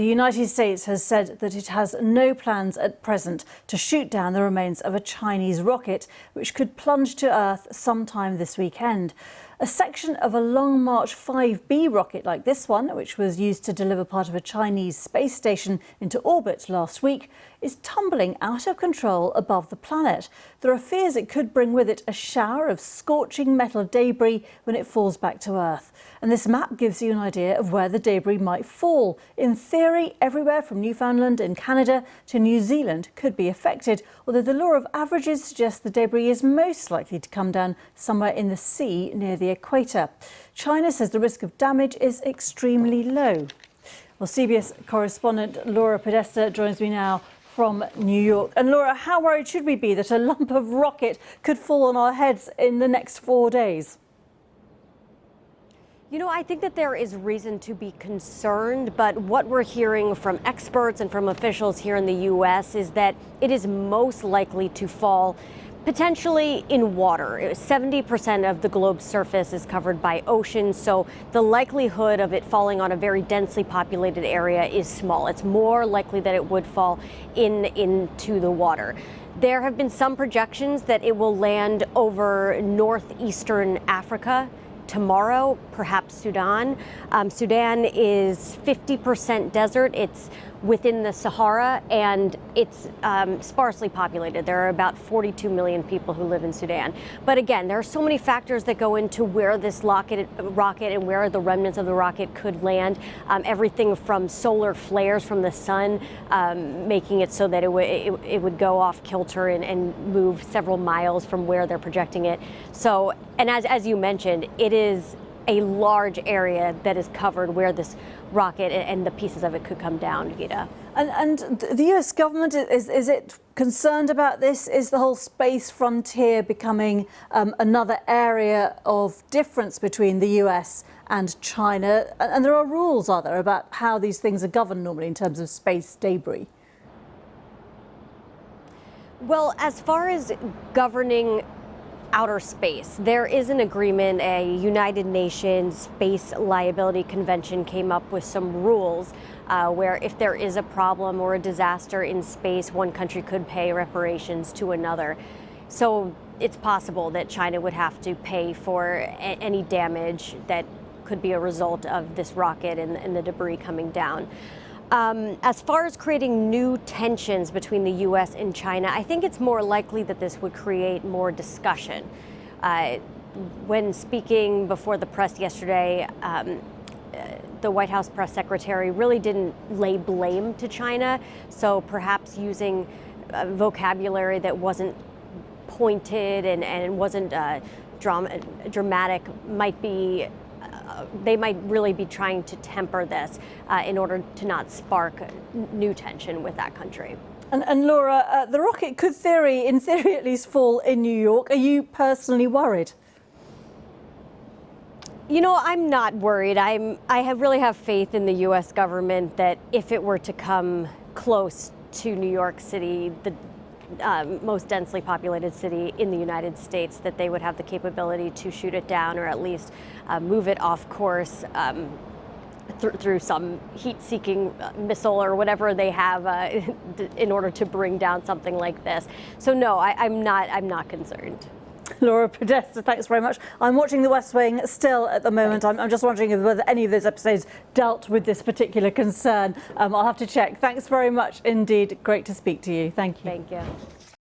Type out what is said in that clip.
the United States has said that it has no plans at present to shoot down the remains of a Chinese rocket, which could plunge to Earth sometime this weekend. A section of a Long March 5B rocket like this one, which was used to deliver part of a Chinese space station into orbit last week, is tumbling out of control above the planet. There are fears it could bring with it a shower of scorching metal debris when it falls back to Earth. And this map gives you an idea of where the debris might fall. In theory, everywhere from Newfoundland in Canada to New Zealand could be affected, although the law of averages suggests the debris is most likely to come down somewhere in the sea near the equator. China says the risk of damage is extremely low. Well, CBS correspondent Laura Podesta joins me now from New York. And Laura, how worried should we be that a lump of rocket could fall on our heads in the next 4 days? You know, I think that there is reason to be concerned, but what we're hearing from experts and from officials here in the U.S. is that it is most likely to fall potentially in water. 70% of the globe's surface is covered by ocean, so the likelihood of it falling on a very densely populated area is small. It's more likely that it would fall into the water. There have been some projections that it will land over northeastern Africa tomorrow, perhaps Sudan. Sudan is 50% desert. It's within the Sahara, and it's sparsely populated. There are about 42 million people who live in Sudan. But again, there are so many factors that go into where this rocket and where the remnants of the rocket could land. Everything from solar flares from the sun, making it so that it would go off kilter and move several miles from where they're projecting it. So, and as you mentioned, it is a large area that is covered where this rocket and the pieces of it could come down, Gita. And the US government, is it concerned about this? Is the whole space frontier becoming another area of difference between the US and China? And there are rules, are there, about how these things are governed normally in terms of space debris? Well, as far as governing outer space, there is an agreement. A United Nations Space Liability Convention came up with some rules where if there is a problem or a disaster in space, one country could pay reparations to another. So it's possible that China would have to pay for any damage that could be a result of this rocket and the debris coming down. As far as creating new tensions between the U.S. and China, I think it's more likely that this would create more discussion. When speaking before the press yesterday, the White House press secretary really didn't lay blame to China, so perhaps using vocabulary that wasn't pointed and wasn't dramatic might be they might really be trying to temper this in order to not spark new tension with that country. And Laura, the rocket could, in theory at least, fall in New York. Are you personally worried? You know, I'm not worried. Really have faith in the U.S. government that if it were to come close to New York City, the most densely populated city in the United States, that they would have the capability to shoot it down or at least move it off course through some heat-seeking missile or whatever they have in order to bring down something like this. So no, I'm not concerned. Laura Podesta, thanks very much. I'm watching The West Wing still at the moment. I'm just wondering whether any of those episodes dealt with this particular concern. I'll have to check. Thanks very much indeed. Great to speak to you. Thank you. Thank you.